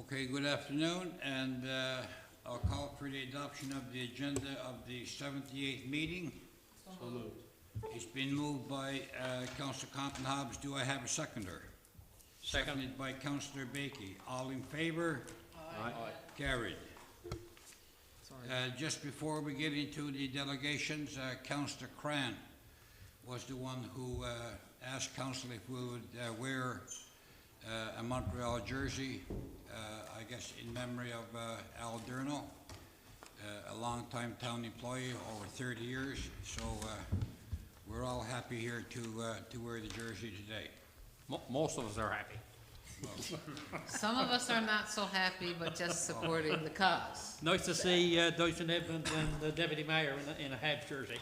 Okay, good afternoon, and I'll call for the adoption of the agenda of the 78th meeting. So moved. It's been moved by Councillor Compton-Hobbs. Do I have a seconder? Seconded by Councillor Bakey. All in favor? Aye. Carried. Just before we get into the delegations, Councillor Cran was the one who asked Council if we would wear a Montreal jersey, I guess in memory of Al Durno, a long-time town employee, over 30 years. So we're all happy here to wear the jersey today. Most of us are happy. Some of us are not so happy, but just supporting the cause. Nice to see Dyson Edmonds and the deputy mayor in a Habs jersey.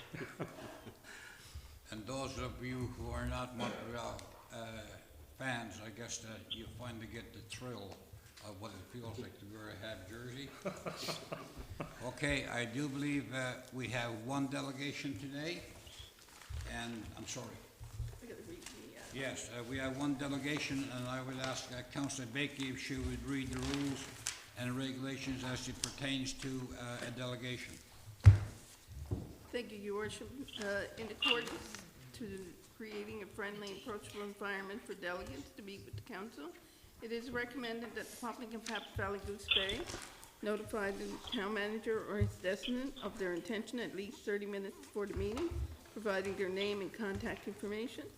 And those of you who are not Montreal fans, I guess that you finally get the thrill of what it feels like to wear a Habs jersey. Okay, I do believe we have one delegation today, and I'm sorry. Yes, we have one delegation, and I would ask Councillor Bakey if she would read the rules and regulations as it pertains to a delegation. Thank you, Your Worship. In accordance to creating a friendly and approachable environment for delegates to meet with the council, it is recommended that the public of Valley-Goose Bay notify the town manager or his designate of their intention at least 30 minutes before the meeting, providing their name and contact information,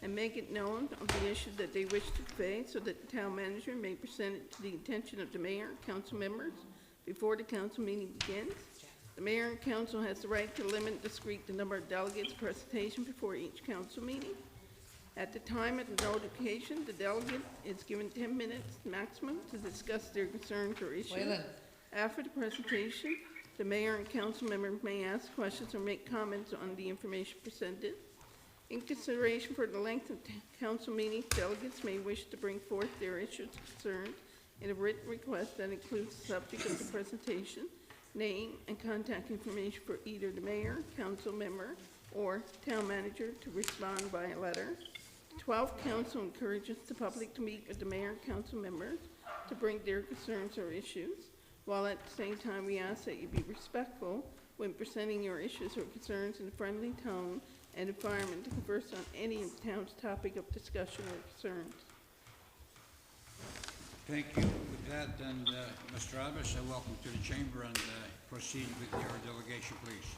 and make it known of the issue that they wish to convey so that the town manager may present it to the attention of the mayor and council members before the council meeting begins. The mayor and council has the right to limit the number of delegates presentation before each council meeting. At the time of the notification, the delegate is given 10 minutes maximum to discuss their concerns or issues. After the presentation, the mayor and council members may ask questions or make comments on the information presented. In consideration for the length of council meetings, delegates may wish to bring forth their issues and concerns in a written request that includes the subject of the presentation, name, and contact information for either the mayor, council member, or town manager to respond by a letter. 12th Council encourages the public to meet with the mayor and council members to bring their concerns or issues, while at the same time we ask that you be respectful when presenting your issues or concerns in a friendly tone and environment to converse on any of the town's topic of discussion or concerns. Thank you. With that, and Mr. Abbas, welcome to the chamber, and proceed with your delegation, please.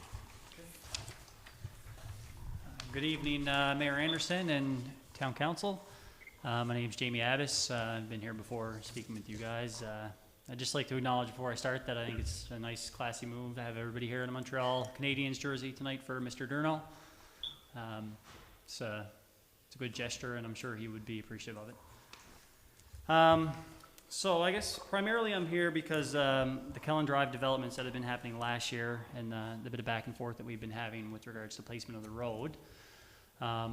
Good evening, Mayor Anderson and Town Council. My name is Jamie Abbas. I've been here before speaking with you guys. I'd just like to acknowledge before I start that I think it's a nice, classy move to have everybody here in a Montreal Canadiens jersey tonight for Mr. Durno. It's a good gesture, and I'm sure he would be appreciative of it. So I guess primarily I'm here because the Kellen Drive developments that have been happening last year and the bit of back and forth that we've been having with regards to placement of the road. I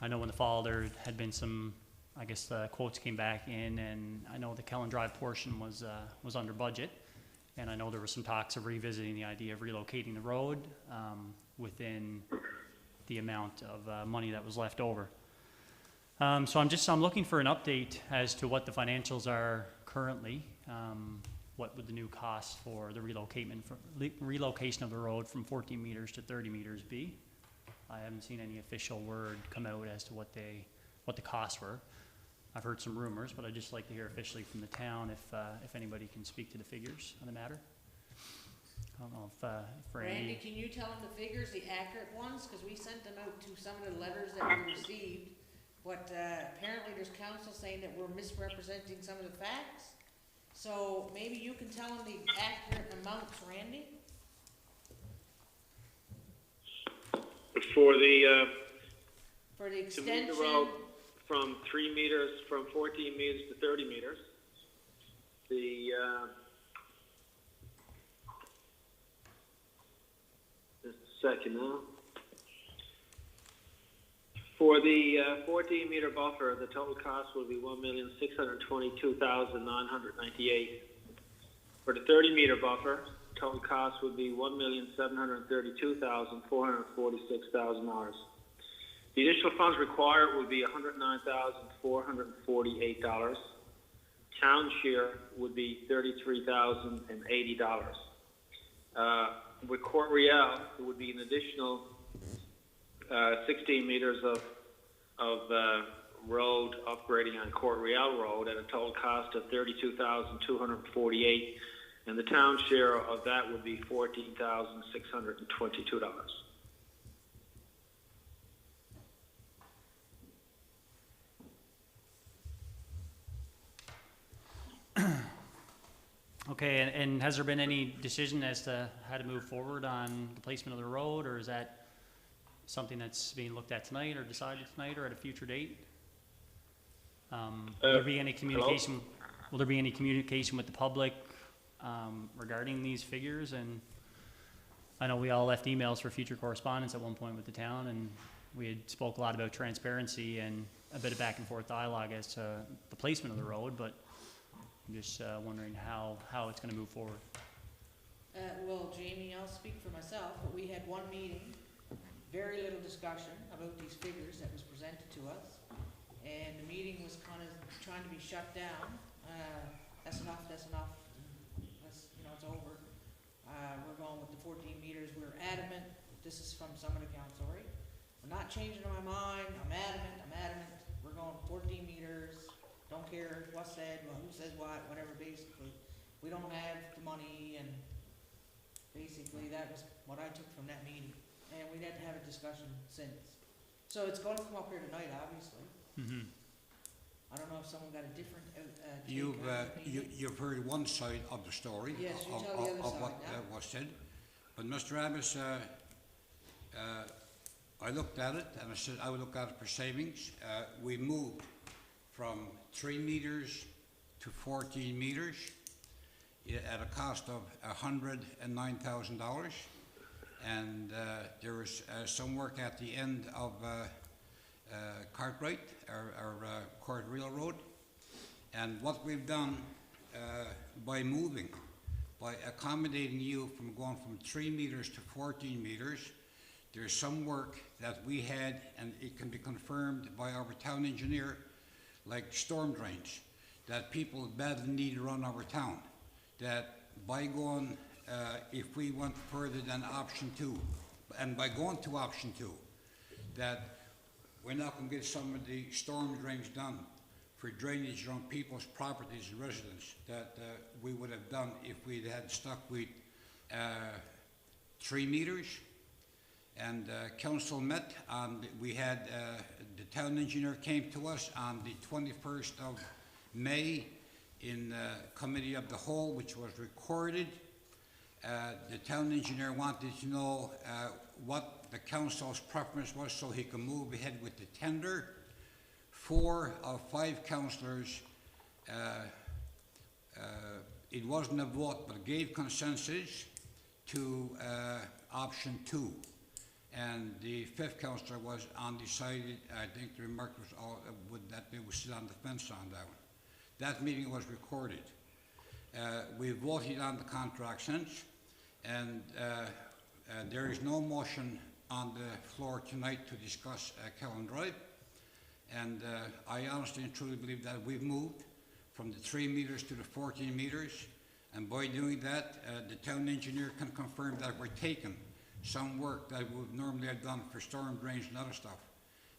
know in the fall there had been some, I guess quotes came back in, and I know the Kellen Drive portion was under budget, and I know there was some talks of revisiting the idea of relocating the road within the amount of money that was left over. So I'm looking for an update as to what the financials are currently. What would the new cost for the relocation of the road from 14 meters to 30 meters be? I haven't seen any official word come out as to what the costs were. I've heard some rumors, but I'd just like to hear officially from the town if anybody can speak to the figures on the matter. I don't know if Randy, can you tell them the figures, the accurate ones? Because we sent them out to some of the letters that we received, but apparently there's council saying that we're misrepresenting some of the facts. So maybe you can tell them the accurate amounts, Randy? For the extension. To move the road from 3 meters, from 14 meters to 30 meters, just a second now. For the 14 meter buffer, the total cost will be $1,622,998. For the 30 meter buffer, total cost would be $1,732,446. The additional funds required would be $109,448. town share would be $33,080. With Court Real, it would be an additional 16 meters of road upgrading on Court Real Road at a total cost of $32,248, and the town share of that would be $14,622. Okay, and has there been any decision as to how to move forward on the placement of the road, or is that something that's being looked at tonight or decided tonight or at a future date? Will there be any communication? Will there be any communication with the public regarding these figures? And I know we all left emails for future correspondence at one point with the town, and we had spoke a lot about transparency and a bit of back and forth dialogue as to the placement of the road, but I'm just wondering how it's going to move forward. Well, Jamie, I'll speak for myself, but we had one meeting, very little discussion about these figures that was presented to us, and the meeting was kind of trying to be shut down. That's enough, that's, you know, it's over. We're going with the 14 meters. We're adamant, this is from some of the council, right? We're not changing my mind, I'm adamant. We're going 14 meters. Don't care what's said, who says what, whatever, basically. We don't have the money, and basically that was what I took from that meeting. And we had to have a discussion since. So it's going to come up here tonight, obviously. Mm-hmm. I don't know if someone got a different take on the meeting. You've heard one side of the story. Yes, you of, tell the other of side what now. was said. But Mr. Abbas, I looked at it and I said I would look at it for savings. We moved from 3 meters to 14 meters at a cost of $109,000, and there was some work at the end of Cartwright or Court Real Road, and what we've done by moving, by accommodating you from going from 3 meters to 14 meters, there's some work that we had, and it can be confirmed by our town engineer, like storm drains, that people badly need around our town, that by going, if we went further than option 2, and by going to option 2, that we're not going to get some of the storm drains done for drainage around people's properties and residents that we would have done if we'd had stuck with 3 meters. And council met, and we had the town engineer came to us on the 21st of May in committee of the whole, which was recorded. The town engineer wanted to know what the council's preference was so he could move ahead with the tender. 4 of 5 councillors, it wasn't a vote, but gave consensus to option 2. And the 5th councillor was undecided. I think the remark was all that they would sit on the fence on that one. That meeting was recorded. We voted on the contract since, and there is no motion on the floor tonight to discuss Kellen Drive. And I honestly and truly believe that we've moved from the 3 meters to the 14 meters, and by doing that, the town engineer can confirm that we're taking some work that we would normally have done for storm drains and other stuff.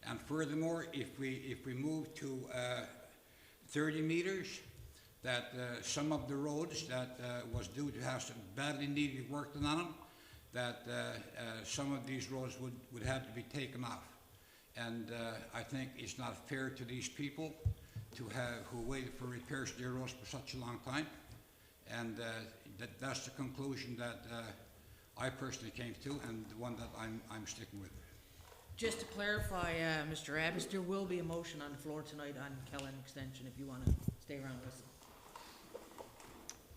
And furthermore, if we move to 30 meters, that some of the roads that was due to have some badly needed work done on them, that some of these roads would have to be taken off. And I think it's not fair to these people to who waited for repairs to their roads for such a long time. And that's the conclusion that I personally came to, and the one that I'm sticking with. Just to clarify, Mr. Abbas, there will be a motion on the floor tonight on Kellen Extension if you want to stay around with us.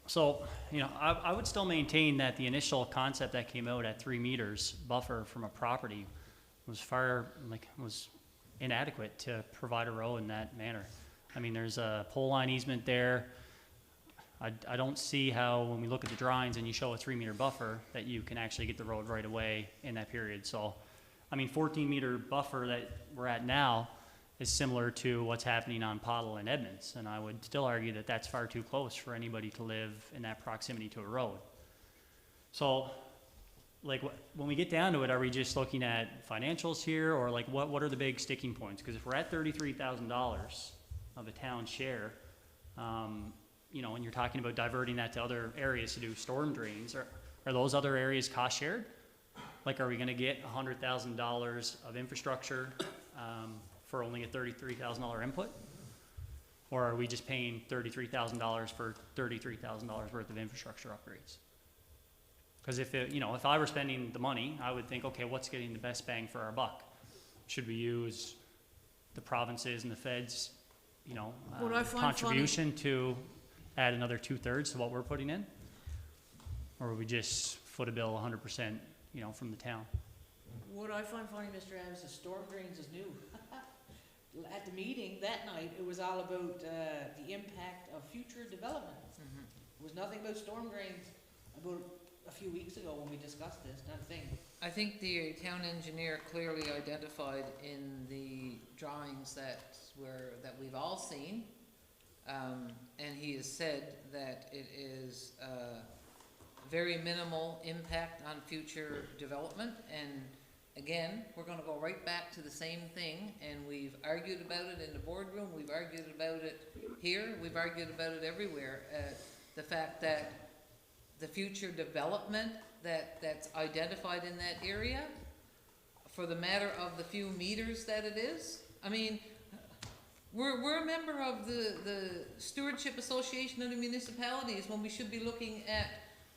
So, you know, I would still maintain that the initial concept that came out at 3 meters buffer from a property was inadequate to provide a road in that manner. I mean, there's a pole line easement there. I don't see how, when we look at the drawings and you show a 3 meter buffer, that you can actually get the road right away in that period. So, I mean, 14 meter buffer that we're at now is similar to what's happening on Pottle and Edmonds. And I would still argue that that's far too close for anybody to live in that proximity to a road. So, like, when we get down to it, are we just looking at financials here, or like what are the big sticking points? Because if we're at $33,000 of a town share, you know, and you're talking about diverting that to other areas to do storm drains, are those other areas cost shared? Like, are we going to get $100,000 of infrastructure for only a $33,000 input? Or are we just paying $33,000 for $33,000 worth of infrastructure upgrades? Because if it, you know, if I were spending the money, I would think, okay, what's getting the best bang for our buck? Should we use the provinces and the feds, you know, What I find contribution to add another 2/3 to what we're putting in? Or would we just foot a bill 100%, you know, from the town? What I find funny, Mr. Adams, is storm drains is new. At the meeting that night, it was all about the impact of future development. It was nothing about storm drains about a few weeks ago when we discussed this, not a thing. I think the town engineer clearly identified in the drawings that we've all seen, and he has said that it is very minimal impact on future development. And again, we're gonna go right back to the same thing, and we've argued about it in the boardroom, we've argued about it here, we've argued about it everywhere. The fact that the future development that's identified in that area, for the matter of the few meters that it is, I mean, we're a member of the Stewardship Association of the Municipalities, when we should be looking at,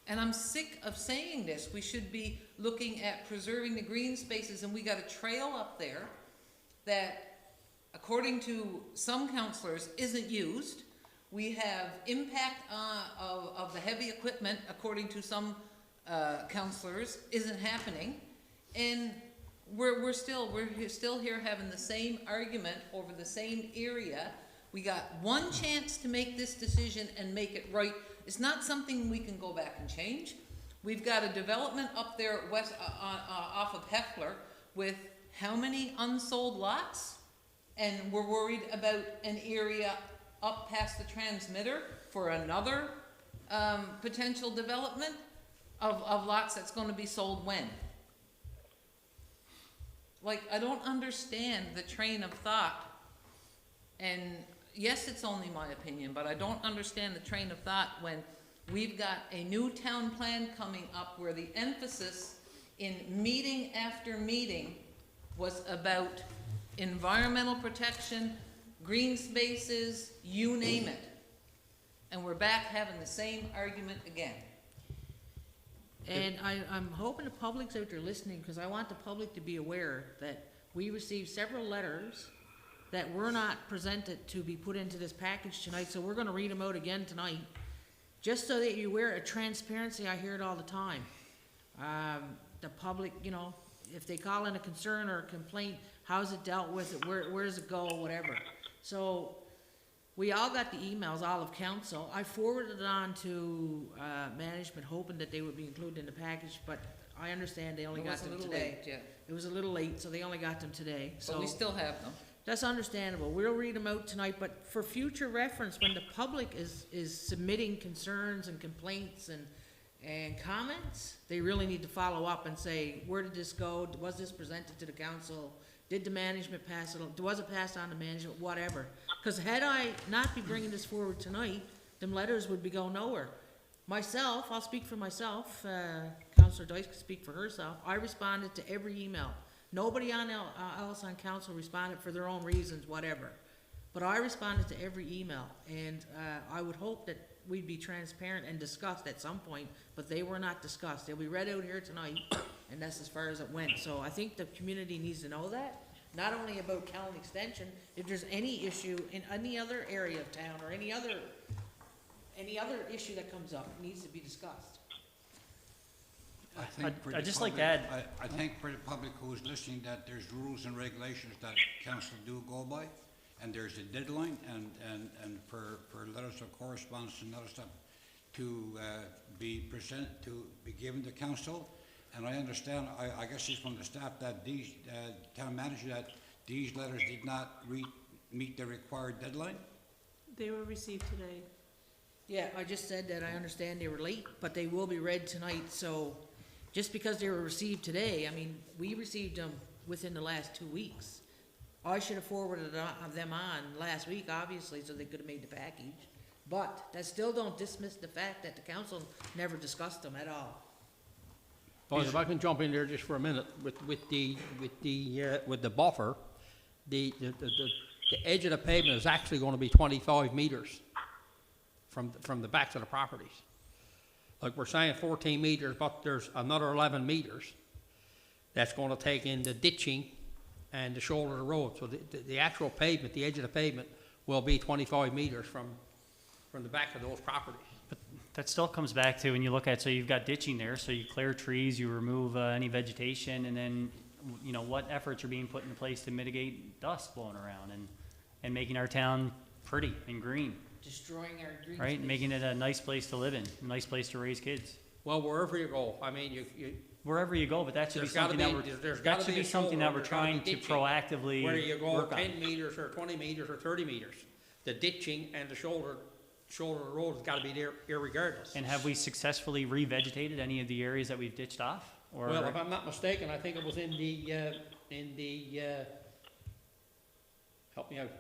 and I'm sick of saying this, we should be looking at preserving the green spaces, and we got a trail up there that, according to some councillors, isn't used. We have impact of the heavy equipment, according to some councillors, isn't happening, and we're still here having the same argument over the same area. We got one chance to make this decision and make it right. It's not something we can go back and change. We've got a development up there west off of Heffler with how many unsold lots, and we're worried about an area up past the transmitter for another potential development of lots that's going to be sold when? Like, I don't understand the train of thought, and yes, it's only my opinion, but I don't understand the train of thought when we've got a new town plan coming up where the emphasis in meeting after meeting was about environmental protection, green spaces, you name it. And we're back having the same argument again. And I'm hoping the public's out there listening, because I want the public to be aware that we received several letters that were not presented to be put into this package tonight, so we're gonna read them out again tonight. Just so that you're aware of transparency, I hear it all the time. The public, you know, if they call in a concern or a complaint, how's it dealt with, where does it go, whatever. So, we all got the emails, all of council. I forwarded it on to management, hoping that they would be included in the package, but I understand they only got them today. It was a little late, yeah. It was a little late, so they only got them today, so. But we still have them. That's understandable. We'll read them out tonight, but for future reference, when the public is submitting concerns and complaints and comments, they really need to follow up and say, where did this go? Was this presented to the council? Did the management pass it on? Was it passed on to management? Whatever. Because had I not be bringing this forward tonight, them letters would be going nowhere. Myself, I'll speak for myself, Councillor Dice can speak for herself, I responded to every email. Nobody else on council responded for their own reasons, whatever. But I responded to every email, and I would hope that we'd be transparent and discussed at some point, but they were not discussed. They'll be read out here tonight, and that's as far as it went. So I think the community needs to know that, not only about Callan Extension, if there's any issue in any other area of town or any other issue that comes up, it needs to be discussed. I think for I'd the just like public- to add- I think for the public who's listening, that there's rules and regulations that council do go by, and there's a deadline, and for letters of correspondence and other stuff to be given to council. And I understand, I guess he's from the staff, that these town manager, that these letters did not meet the required deadline? They were received today. Yeah, I just said that I understand they were late, but they will be read tonight, so just because they were received today, I mean, we received them within the last 2 weeks. I should have forwarded them on last week, obviously, so they could have made the package. But that still don't dismiss the fact that the council never discussed them at all. Boys, if I can jump in there just for a minute, with the buffer, the edge of the pavement is actually gonna be 25 meters from the backs of the properties. Like we're saying 14 meters, but there's another 11 meters that's gonna take in the ditching and the shoulder of the road. So the actual pavement, the edge of the pavement, will be 25 meters from the back of those properties. That still comes back to when you look at, so you've got ditching there, so you clear trees, you remove any vegetation, and then, you know, what efforts are being put into place to mitigate dust blowing around and making our town pretty and green, Destroying our green right? space. Making it a nice place to live in, a nice place to raise kids. Well, wherever you go, I mean, Wherever you go, but that should be There's gotta something that be- we're, there's that gotta should be be a something that shoulder, we're there's gotta trying be to ditching. proactively whether you go work on. 10 meters or 20 meters or 30 meters, the ditching and the shoulder of the road has gotta be there irregardless. And have we successfully revegetated any of the areas that we've ditched off? Or Well, if I'm not mistaken, I think it was in the, help me out,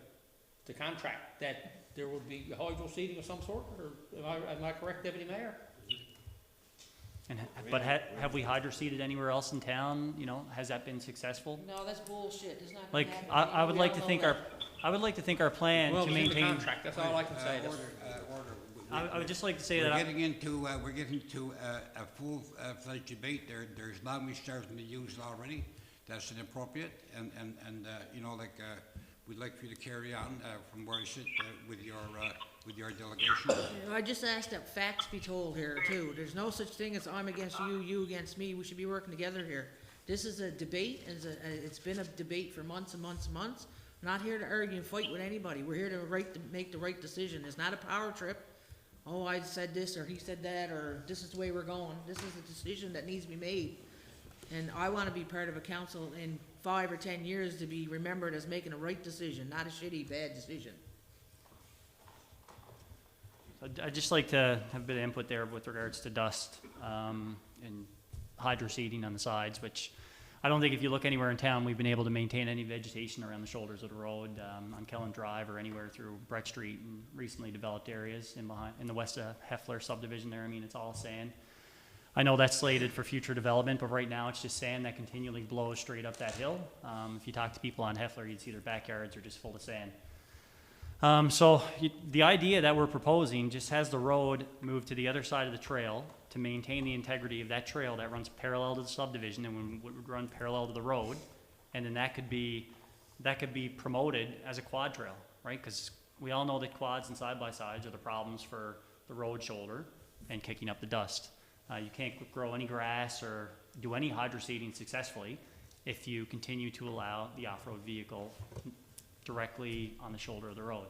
the contract, that there would be hydro seeding of some sort, or am I correct, Deputy Mayor? But have we hydroseeded anywhere else in town? You know, has that been successful? No, that's bullshit, it's not gonna Like, happen. I would We like all to know think that. I would like to think our plan Well, to it was in the maintain. contract, that's all I can say. Order. I would just like to say We're that, getting into a full-fledged debate there. There's language starting to use already that's inappropriate, and you know, like, we'd like for you to carry on from where you sit with your delegation. I just asked that facts be told here too. There's no such thing as I'm against you, you against me. We should be working together here. This is a debate, and it's been a debate for months and months and months. We're not here to argue and fight with anybody. We're here to make the right decision. It's not a power trip. Oh, I said this, or he said that, or this is the way we're going. This is a decision that needs to be made. And I want to be part of a council in 5 or 10 years to be remembered as making a right decision, not a shitty, bad decision. I'd just like to have a bit of input there with regards to dust and hydroseeding on the sides, which I don't think if you look anywhere in town, we've been able to maintain any vegetation around the shoulders of the road on Kellen Drive or anywhere through Brett Street and recently developed areas in the west of Heffler subdivision there. I mean, it's all sand. I know that's slated for future development, but right now it's just sand that continually blows straight up that hill. If you talk to people on Heffler, you'd see their backyards are just full of sand. The idea that we're proposing just has the road moved to the other side of the trail to maintain the integrity of that trail that runs parallel to the subdivision and would run parallel to the road. And then that could be promoted as a quad trail, right? Because we all know that quads and side-by-sides are the problems for the road shoulder and kicking up the dust. You can't grow any grass or do any hydroseeding successfully if you continue to allow the off-road vehicle directly on the shoulder of the road.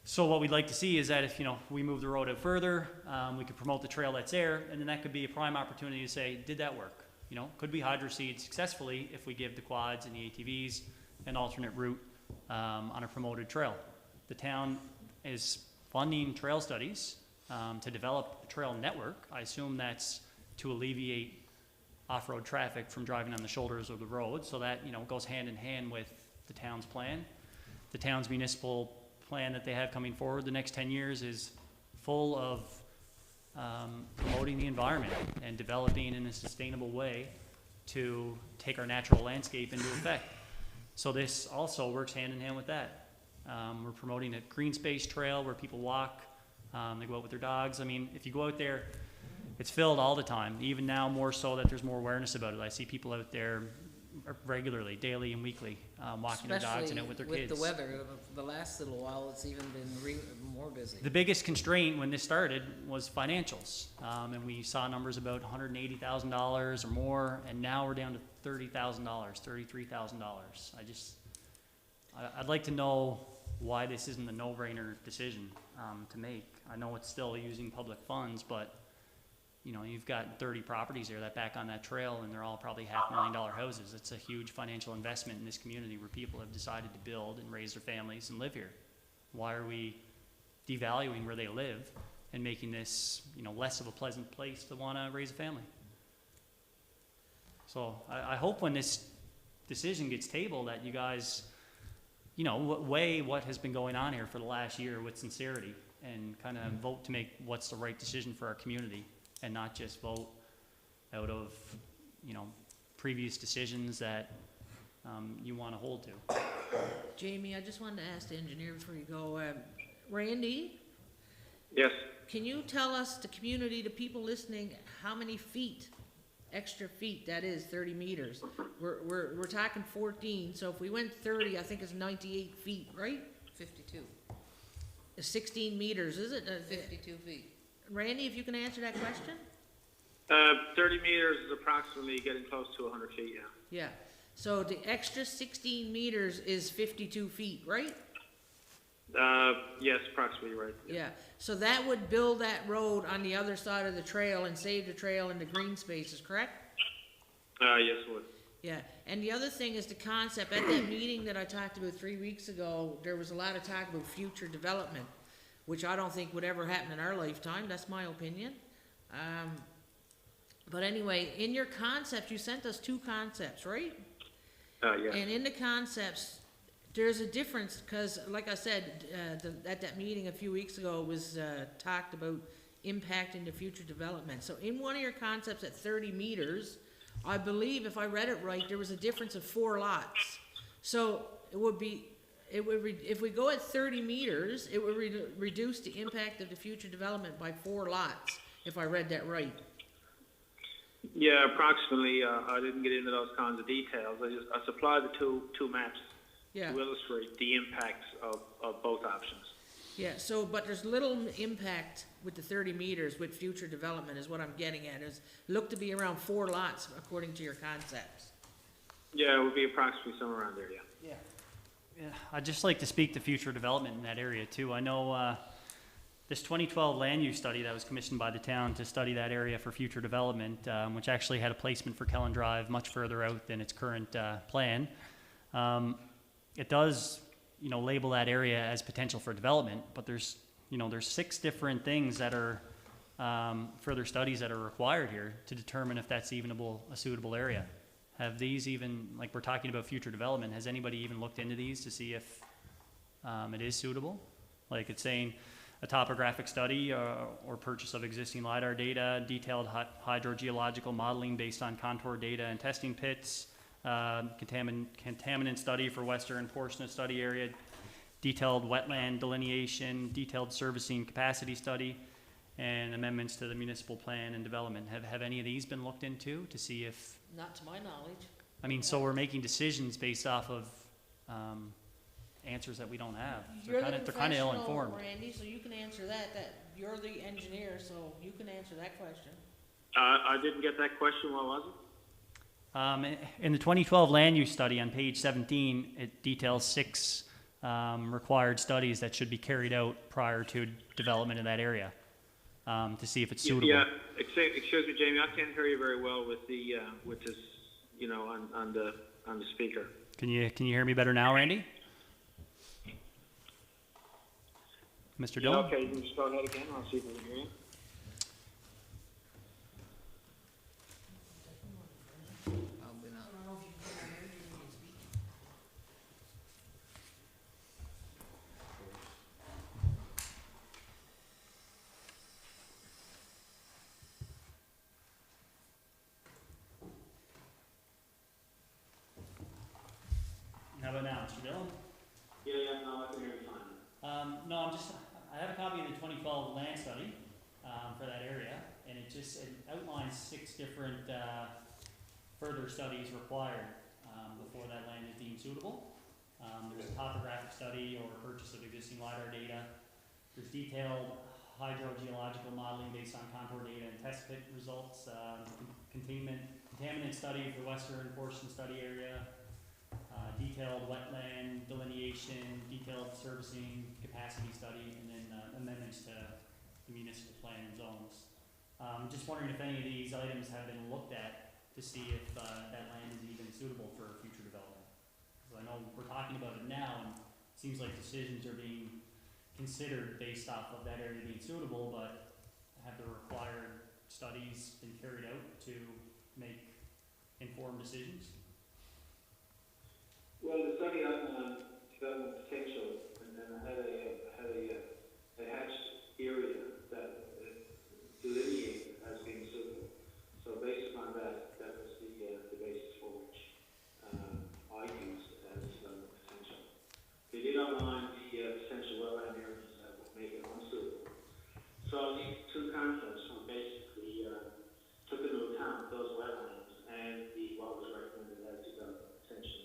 So what we'd like to see is that if, you know, we move the road out further, we could promote the trail that's there, and then that could be a prime opportunity to say, did that work? You know, could we hydroseed successfully if we give the quads and the ATVs an alternate route on a promoted trail? The town is funding trail studies to develop a trail network. I assume that's to alleviate off-road traffic from driving on the shoulders of the road, so that, you know, goes hand in hand with the town's plan. The town's municipal plan that they have coming forward the next 10 years is full of promoting the environment and developing in a sustainable way to take our natural landscape into effect. So this also works hand in hand with that. We're promoting a green space trail where people walk, they go out with their dogs. I mean, if you go out there, it's filled all the time, even now more so that there's more awareness about it. I see people out there regularly, daily and weekly, walking their dogs and out with their kids. With the weather, the last little while, it's even been more busy. The biggest constraint when this started was financials, and we saw numbers about $180,000 or more, and now we're down to $30,000, $33,000. I'd like to know why this isn't a no-brainer decision to make. I know it's still using public funds, but you know, you've got 30 properties there that back on that trail, and they're all probably $500,000 houses. It's a huge financial investment in this community where people have decided to build and raise their families and live here. Why are we devaluing where they live and making this, you know, less of a pleasant place to want to raise a family? So I hope when this decision gets tabled that you guys, you know, weigh what has been going on here for the last year with sincerity and kind of vote to make what's the right decision for our community, and not just vote out of, you know, previous decisions that you want to hold to. Jamie, I just wanted to ask the engineer before you go, Randy, Yes. can you tell us, the community, the people listening, how many feet, extra feet, that is 30 meters? We're talking 14, so if we went 30, I think it's 98 feet, right? 52, 16 meters, is it? 52 feet. Randy, if you can answer that question? 30 meters is approximately getting close to 100 feet, yeah. Yeah, so the extra 16 meters is 52 feet, right? Yes, approximately right. Yeah, so that would build that road on the other side of the trail and save the trail and the green spaces, correct? Yes, it would. Yeah, and the other thing is the concept, at that meeting that I talked about 3 weeks ago, there was a lot of talk about future development, which I don't think would ever happen in our lifetime, that's my opinion. But anyway, in your concept, you sent us 2 concepts, right? Yeah. And in the concepts, there's a difference, because like I said, at that meeting a few weeks ago, it was talked about impacting the future development. So in one of your concepts at 30 meters, I believe, if I read it right, there was a difference of 4 lots. So it would be, if we go at 30 meters, it would reduce the impact of the future development by 4 lots, if I read that right. Yeah, approximately. I didn't get into those kinds of details. I supplied the two maps Yeah. to illustrate the impacts of both options. Yeah, so, but there's little impact with the 30 meters with future development is what I'm getting at, is look to be around 4 lots according to your concepts. Yeah, it would be approximately somewhere around there, yeah. Yeah, I'd just like to speak to future development in that area too. I know this 2012 land use study that was commissioned by the town to study that area for future development, which actually had a placement for Kellen Drive much further out than its current plan. It does, you know, label that area as potential for development, but there's 6 different things that are further studies that are required here to determine if that's even a suitable area. Have these even, like we're talking about future development, has anybody even looked into these to see if it is suitable? Like it's saying a topographic study or purchase of existing LiDAR data, detailed hydrogeological modeling based on contour data and testing pits, contaminant study for western portion of study area, detailed wetland delineation, detailed servicing capacity study, and amendments to the municipal plan and development. Have any of these been looked into to see if, Not to my knowledge. I mean, so we're making decisions based off of answers that we don't have. You're the They're kind of professional, ill-informed. Randy, so you can answer that you're the engineer, so you can answer that question. I didn't get that question. What was it? In the 2012 land use study on page 17, it details 6 required studies that should be carried out prior to development in that area to see if it's suitable. Yeah, excuse me, Jamie. I can't hear you very well with this, you know, on the speaker. Can you hear me better now, Randy? Mr. Yeah, Dillon? okay, you can just go ahead again. I'll see if I can hear you. Probably not. How about now, Mr. Dillon? Yeah, no, I can hear you fine. No, I have a copy of the 2012 land study for that area, and it outlines 6 different further studies required before that land is deemed suitable. There's a topographic study or purchase of existing LiDAR data. There's detailed hydrogeological modeling based on contour data and test pit results, contaminant study for western portion study area, detailed wetland delineation, detailed servicing capacity study, and then amendments to the municipal plan and zones. Just wondering if any of these items have been looked at to see if that land is even suitable for future development. So I know we're talking about it now, and it seems like decisions are being considered based off of that area being suitable, but have the required studies been carried out to make informed decisions? Well, the study on development potential, and then I had a hatched area that delineated as being suitable. So based upon that, that was the basis for which I used as development potential. They did outline the potential wetland areas that would make it unsuitable. So these two concepts were basically took into account those wetlands and what was recommended as development potential.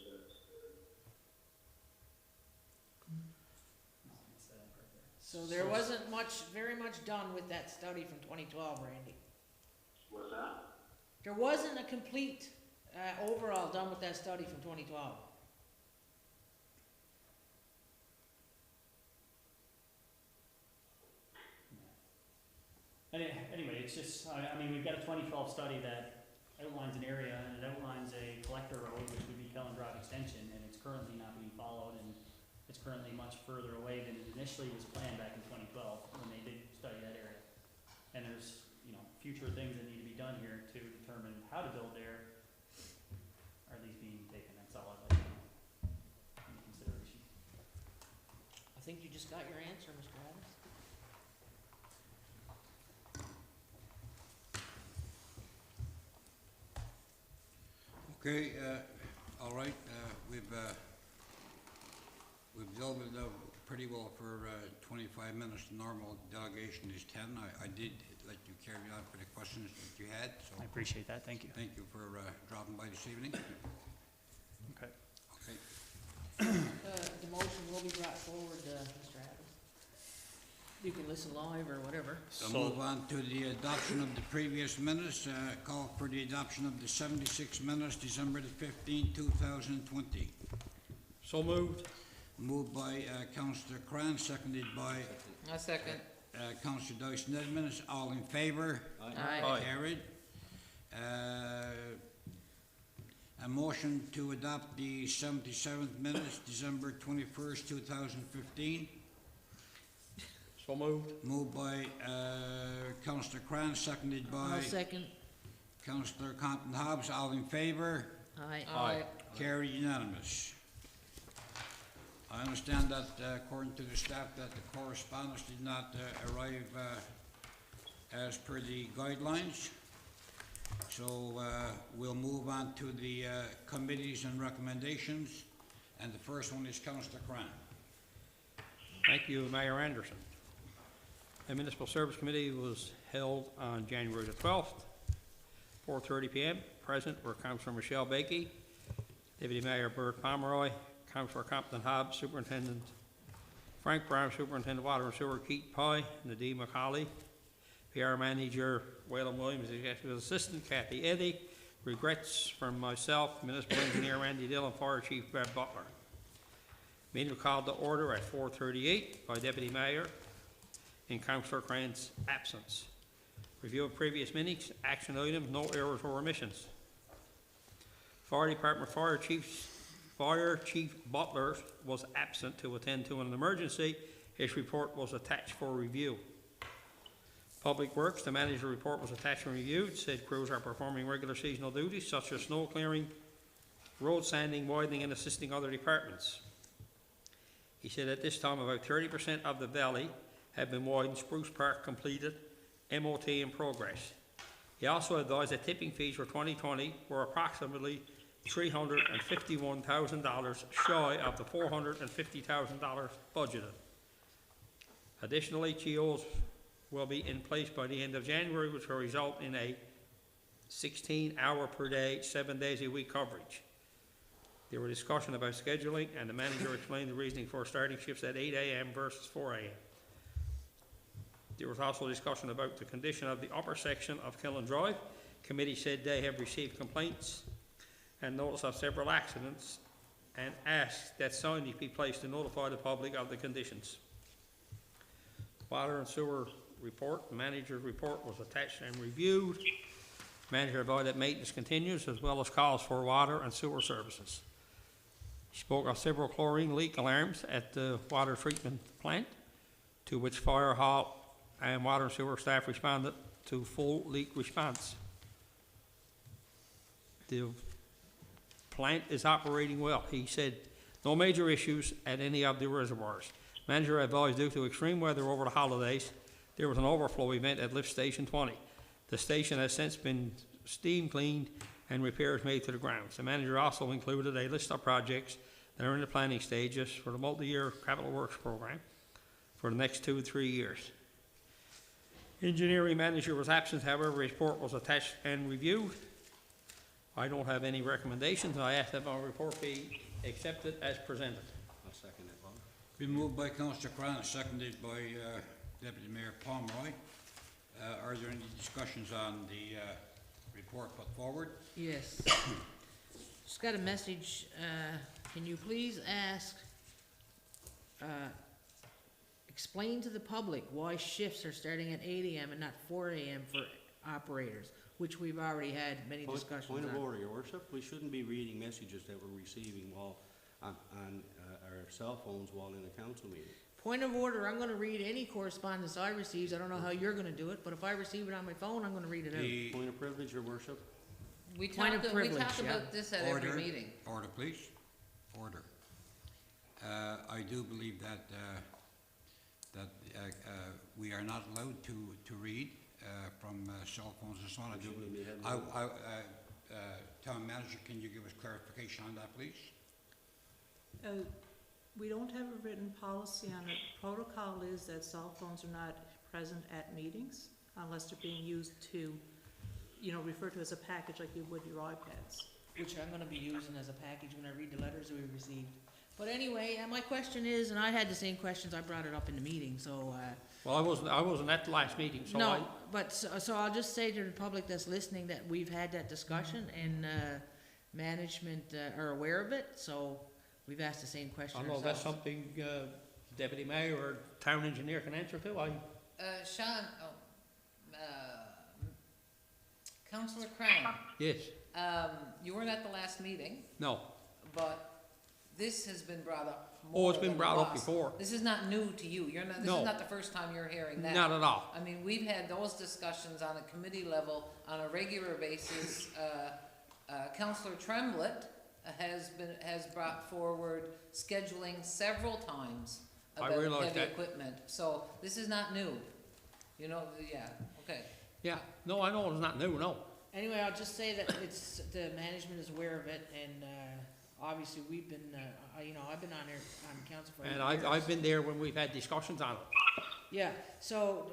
So there wasn't very much done with that study from 2012, Randy. What's that? There wasn't a complete overall done with that study from 2012. Anyway, it's just, I mean, we've got a 2012 study that outlines an area, and it outlines a collector road, which would be Kellen Drive Extension, and it's currently not being followed, and it's currently much further away than it initially was planned back in 2012 when they did study that area. And there's, you know, future things that need to be done here to determine how to build there. Are these being taken? That's all I'd like to know into consideration. I think you just got your answer, Mr. Adams. Okay, all right, we've dealt with it pretty well for 25 minutes. The normal delegation is 10. I did let you carry on for the questions that you had, so I appreciate that. Thank you. thank you for dropping by this evening. Okay. Okay. The motion will be brought forward, Mr. Adams. You can listen live or whatever. So move on to the adoption of the previous minutes. Call for the adoption of the 76 minutes, December the 15th, 2020. So moved. Moved by Councillor Cran, seconded by A second. Councillor Dyson-Edmonds. All in favour? Aye. Carried. A motion to adopt the 77th minutes, December 21st, 2015. So moved. Moved by Councillor Cran, seconded by I'll second. Councillor Compton Hobbs. All in favour? Aye. Aye. Carried unanimous. I understand that according to the staff that the correspondence did not arrive as per the guidelines. So we'll move on to the committees and recommendations. And the first one is Councillor Cran. Thank you, Mayor Anderson. The Municipal Service Committee was held on January the 12th, 4:30 p.m. Present were Councillor Michelle Bakey, Deputy Mayor Bert Pomeroy, Councillor Compton Hobbs, Superintendent Frank Brown, Superintendent Water and Sewer Keith Pye, Nadine McCauley, PR Manager Waylon Williams, Executive Assistant Kathy Eddy, regrets from myself, Municipal Engineer Randy Dillon, Fire Chief Brad Butler. Meeting was called to order at 4:38 by Deputy Mayor in Councillor Cran's absence. Review of previous minutes, action items, no errors or omissions. Fire Department Fire Chief Butler was absent to attend to an emergency. His report was attached for review. Public Works, the manager report was attached and reviewed, said crews are performing regular seasonal duties such as snow clearing, road sanding, widening and assisting other departments. He said at this time about 30% of the valley have been widened, Spruce Park completed, MOT in progress. He also advised that tipping fees for 2020 were approximately $351,000 shy of the $450,000 budgeted. Additionally, GOs will be in place by the end of January, which will result in a 16-hour per day, 7 days a week coverage. There were discussion about scheduling, and the manager explained the reasoning for starting shifts at 8 a.m. versus 4 a.m. There was also discussion about the condition of the upper section of Killen Drive. Committee said they have received complaints and notice of several accidents and asked that signage be placed to notify the public of the conditions. Water and Sewer report. The manager's report was attached and reviewed. Manager advised that maintenance continues as well as calls for water and sewer services. He spoke of several chlorine leak alarms at the water treatment plant, to which fire hall and water and sewer staff responded to full leak response. The plant is operating well. He said no major issues at any of the reservoirs. Manager advised due to extreme weather over the holidays, there was an overflow event at lift station 20. The station has since been steam cleaned and repairs made to the grounds. The manager also included a list of projects that are in the planning stages for the multi-year capital works program for the next 2 to 3 years. Engineering manager was absent, however, his report was attached and reviewed. I don't have any recommendations. I ask that my report be accepted as presented. I'll second that, Bob. Been moved by Councillor Cran, seconded by Deputy Mayor Pomeroy. Are there any discussions on the report put forward? Yes. Just got a message, can you please explain to the public why shifts are starting at 8 AM and not 4 AM for operators, which we've already had many discussions on. Point of order, Your Worship. We shouldn't be reading messages that we're receiving while on our cell phones while in a council meeting. Point of order, I'm gonna read any correspondence I receive. I don't know how you're gonna do it, but if I receive it on my phone, I'm gonna read it out. The Point of privilege, Your Worship. We Point talk of privilege, yeah. about this at every order, meeting. order, please. Order. I do believe that we are not allowed to read from cell phones and so on. Town manager, can you give us clarification on that, please? We don't have a written policy on it. Protocol is that cell phones are not present at meetings unless they're being used to, refer to as a package like you would your iPads. Which I'm gonna be using as a package when I read the letters we received. But anyway, my question is, and I had the same questions, I brought it up in the meeting, so, Well, I wasn't at the last meeting, so no, but, so I'll just say to the public that's listening that we've had that discussion and, management, are aware of it, so we've asked the same question I don't know if ourselves. that's something deputy mayor or town engineer can answer to. Sean, Councillor Cran, Yes, you weren't at the last meeting, no. but this has been brought up Oh, more it's been than brought up once. before. This is not new to you. This No. is not the first time you're hearing that. Not at all. I mean, we've had those discussions on a committee level on a regular basis. Councillor Tremblett has brought forward scheduling several times I about realize heavy that. equipment. So this is not new. Yeah, okay. Yeah, no, I know it's not new, no. Anyway, I'll just say that the management is aware of it, and, obviously, we've been, I've been on there, on council for 8 And years. I've been there when we've had discussions on it. Yeah, so,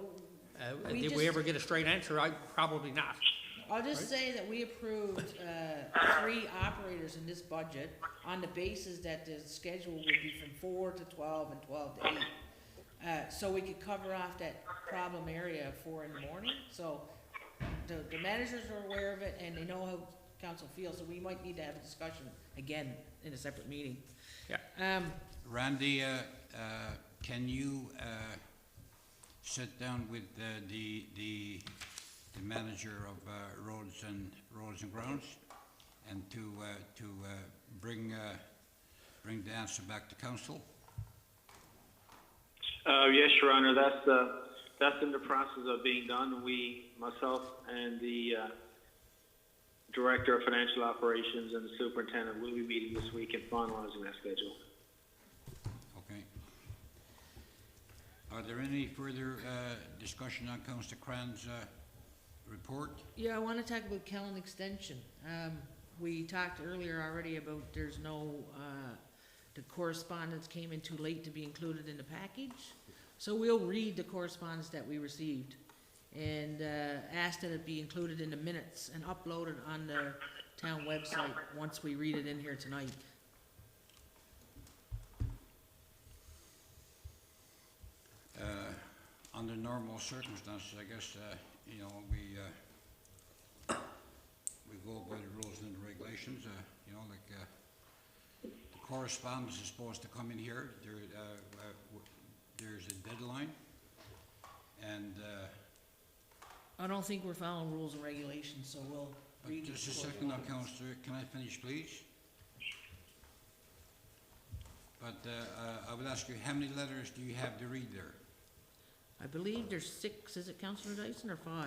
We Did just- we ever get a straight answer? Probably not. I'll just say that we approved, 3 operators in this budget on the basis that the schedule would be from 4 to 12 and 12 to 8. So we could cover off that problem area of 4 in the morning, so the managers are aware of it and they know how council feels, so we might need to have a discussion again in a separate meeting. Yeah. Randy, can you sit down with the manager of roads and grounds and to bring the answer back to council? Yes, Your Honor, that's in the process of being done. Myself and the Director of Financial Operations and the Superintendent will be meeting this week and finalizing that schedule. Okay. Are there any further discussion on Councillor Cran's report? Yeah, I wanna talk about Kellen Extension. We talked earlier already about there's no, the correspondence came in too late to be included in the package. So we'll read the correspondence that we received and ask that it be included in the minutes and uploaded on the town website once we read it in here tonight. Under normal circumstances, I guess, we go by the rules and the regulations, the correspondence is supposed to come in here, there's a deadline, and, I don't think we're following rules and regulations, so we'll read it. just a before second we now, vote. Councillor, can I finish, please? But, I would ask you, how many letters do you have to read there? I believe there's 6, is it Councillor Dyson, or 5?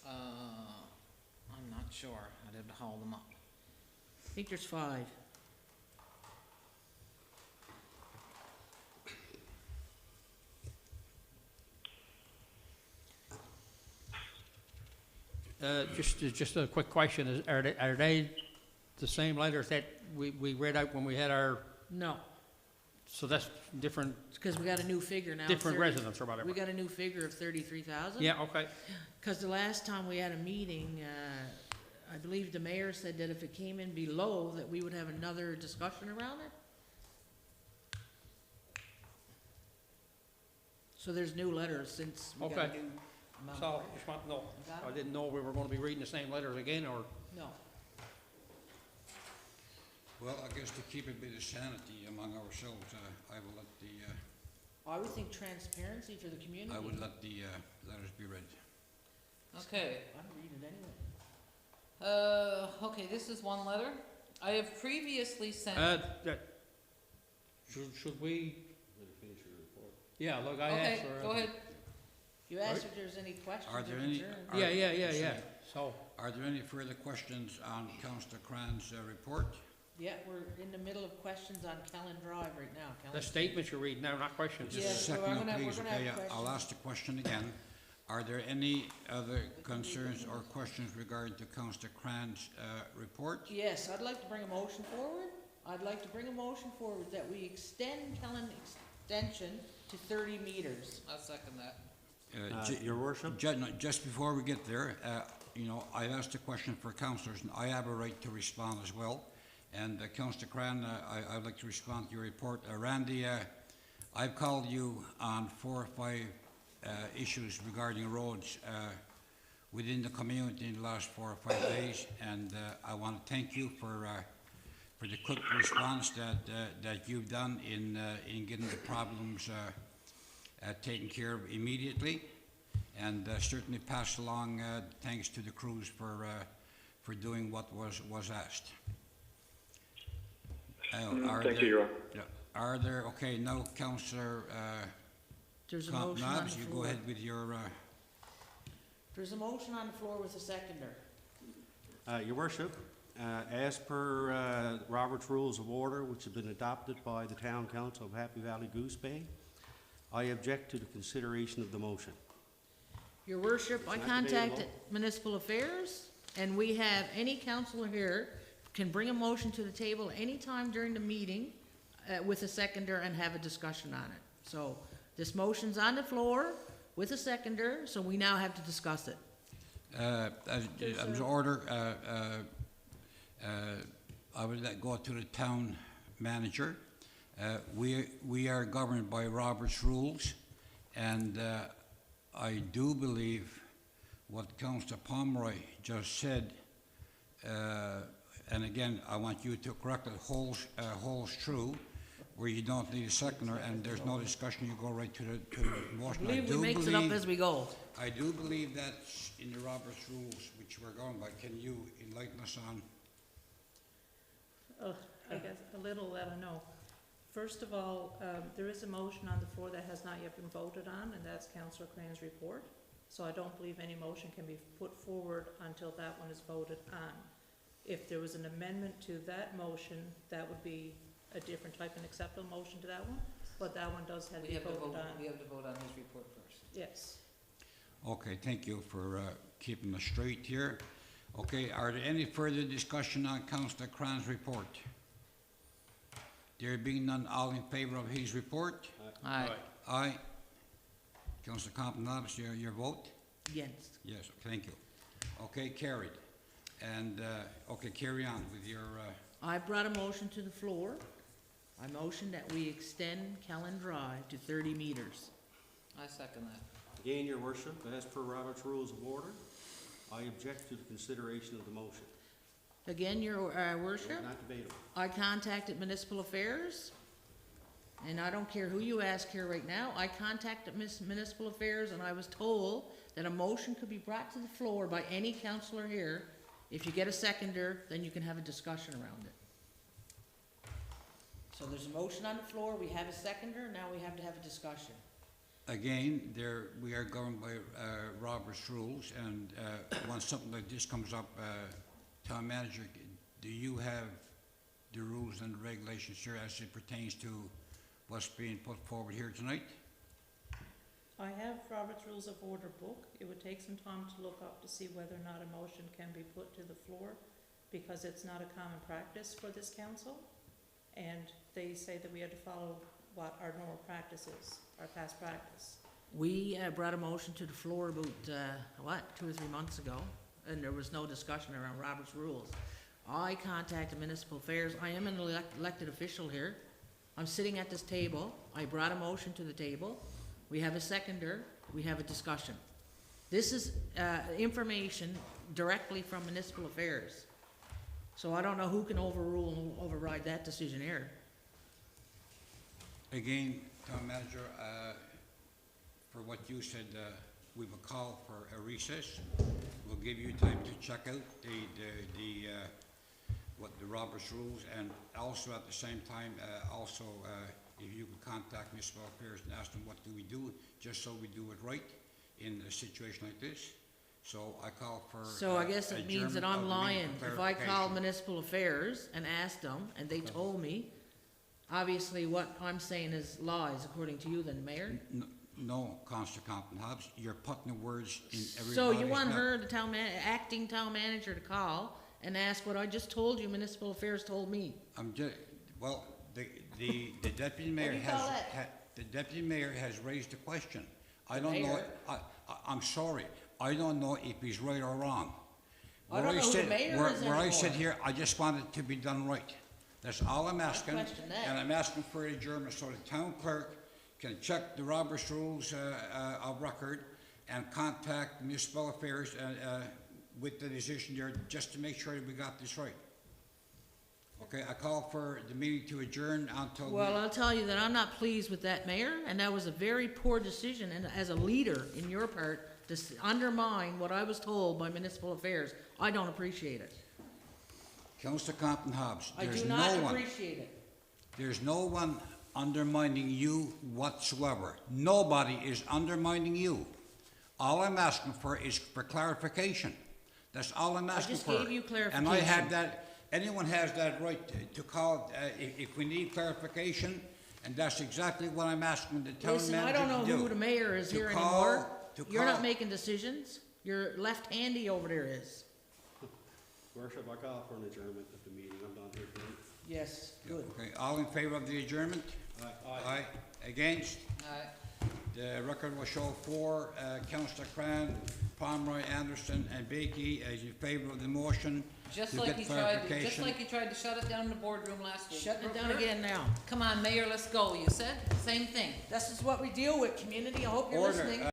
I'm not sure. I didn't hold them up. I think there's 5. Just a quick question, are they the same letters that we read out when we had our, No, so that's different, it's because we got a new figure now. different 30 residents or whatever? We got a new figure of 33,000. Yeah, okay. Because the last time we had a meeting, I believe the mayor said that if it came in below, that we would have another discussion around it. So there's new letters since we got a Okay. new amount. So, just want to know, Got I it? didn't know we were gonna be reading the same letters again, or, No. Well, I guess to keep a bit of sanity among ourselves, I will let the, I would think transparency for the community. I would let the, letters be read. Okay. I'd read it anyway. Okay, this is one letter. I have previously sent, should we? Finish your report. Yeah, look, I asked okay, for. go ahead. You asked if there's any questions Are or there any- concerns. Yeah, so, Are there any further questions on Councillor Cran's, report? Yeah, we're in the middle of questions on Kellen Drive right now. the Kellen. statements you read now, not questions. Just Yeah, a so second, we're now, please, gonna have okay, I'll questions. ask the question again. Are there any other concerns or questions regarding to Councillor Cran's, report? Yes, I'd like to bring a motion forward. I'd like to bring a motion forward that we extend Kellen extension to 30 meters. I'll second that. Your worship? Just before we get there, you know, I asked a question for councillors, and I have a right to respond as well. And Councillor Cran, I'd like to respond to your report. Randy, I've called you on 4 or 5 issues regarding roads within the community in the last 4 or 5 days, and I want to thank you for the quick response that you've done in getting the problems taken care of immediately, and certainly pass along thanks to the crews for doing what was asked. Thank you, Your Honor. Yeah, are there, okay, now Councillor There's a motion on the Nobbs, you go floor. ahead with your, There's a motion on the floor with a seconder. Your worship, as per Robert's Rules of Order, which have been adopted by the Town Council of Happy Valley-Goose Bay, I object to the consideration of the motion. Your worship, I It's not contacted debatable. Municipal Affairs, and we have any councillor here can bring a motion to the table anytime during the meeting with a seconder and have a discussion on it. So this motion's on the floor with a seconder, so we now have to discuss it. as order, I would go to the town manager. We are governed by Robert's rules, and I do believe what Councillor Pomeroy just said, and again, I want you to correct it, holds true, where you don't need a seconder and there's no discussion, you go right to the I motion. believe we mix it up as we go. I do believe that's in the Robert's rules, which we're going by. Can you enlighten us on? I guess a little that I know. First of all, there is a motion on the floor that has not yet been voted on, and that's Councillor Crane's report. So I don't believe any motion can be put forward until that one is voted on. If there was an amendment to that motion, that would be a different type of acceptable motion to that one, but that one does have to We be have to voted vote, on. we have to vote on his report first. Yes. Okay, thank you for keeping us straight here. Okay, are there any further discussion on Councillor Cran's report? There being none, all in favor of his report? Aye. Aye. Councillor Compton-Nobbs, your vote? Yes. Yes, thank you. Okay, carried. And, okay, carry on with your, I brought a motion to the floor. I motion that we extend Kellen Drive to 30 meters. I second that. Again, your worship, as per Robert's Rules of Order, I object to the consideration of the motion. Again, your worship, Not debatable. I contacted Municipal Affairs, and I don't care who you ask here right now, I contacted Municipal Affairs and I was told that a motion could be brought to the floor by any councillor here. If you get a seconder, then you can have a discussion around it. So there's a motion on the floor, we have a seconder, now we have to have a discussion. Again, we are governed by Robert's rules, and when something like this comes up, Town Manager, do you have the rules and the regulations here as it pertains to what's being put forward here tonight? I have Robert's Rules of Order book. It would take some time to look up to see whether or not a motion can be put to the floor, because it's not a common practice for this council. And they say that we have to follow what our normal practice is, our past practice. We brought a motion to the floor about, 2 or 3 months ago, and there was no discussion around Robert's rules. I contacted Municipal Affairs. I am an elected official here. I'm sitting at this table. I brought a motion to the table. We have a seconder. We have a discussion. This is information directly from Municipal Affairs. So I don't know who can overrule and override that decision here. Again, Town Manager, for what you said, we will call for a recess. We'll give you time to check out what the Robert's rules, and also at the same time, if you can contact Municipal Affairs and ask them what do we do, just so we do it right in a situation like this. So I call for So I guess it means that I'm lying. If I called Municipal Affairs and asked them, and they told me, obviously what I'm saying is lies, according to you then, Mayor? No, Councillor Compton Hobbs, you're putting the words in everybody's So you want mouth. her, the acting town manager, to call and ask what I just told you Municipal Affairs told me? Well, the deputy mayor do you call the deputy mayor has raised the question. I don't know, mayor? I'm sorry, I don't know if he's right or wrong. I don't know who the mayor is Where I sit anymore. here, I just want it to be done right. That's all I'm asking. question that. And I'm asking for an adjournment so the town clerk can check the Robert's Rules of Record and contact Municipal Affairs with the decision there, just to make sure that we got this right. Okay, I call for the meeting to adjourn until. Well, I'll tell you that I'm not pleased with that, Mayor, and that was a very poor decision, and as a leader in your part, to undermine what I was told by Municipal Affairs, I don't appreciate it. Councillor Compton Hobbs, I there's do no not one, appreciate it. there's no one undermining you whatsoever. Nobody is undermining you. All I'm asking for is for clarification. That's all I'm asking just for. gave you And I have clarification. that, anyone has that right to call if we need clarification, and that's exactly what I'm asking the town Listen, I manager don't know to do. who the mayor is To here call- anymore. to You're not call- making decisions. Your left-handy over there is. Worship, I call for an adjournment of the meeting. I'm done here tonight. Yes, good. Okay, all in favor of the adjournment? Aye. Against? The record will show 4, Councillor Cran, Pomeroy, Anderson, and Bakey as in favor of the motion. Just to like get you tried, just clarification. like you tried to shut it down in the boardroom last week. Shutting it down Remember? again now. Come on, Mayor, let's go, you said, same thing. This is what we deal with, community. I hope you're Order. listening.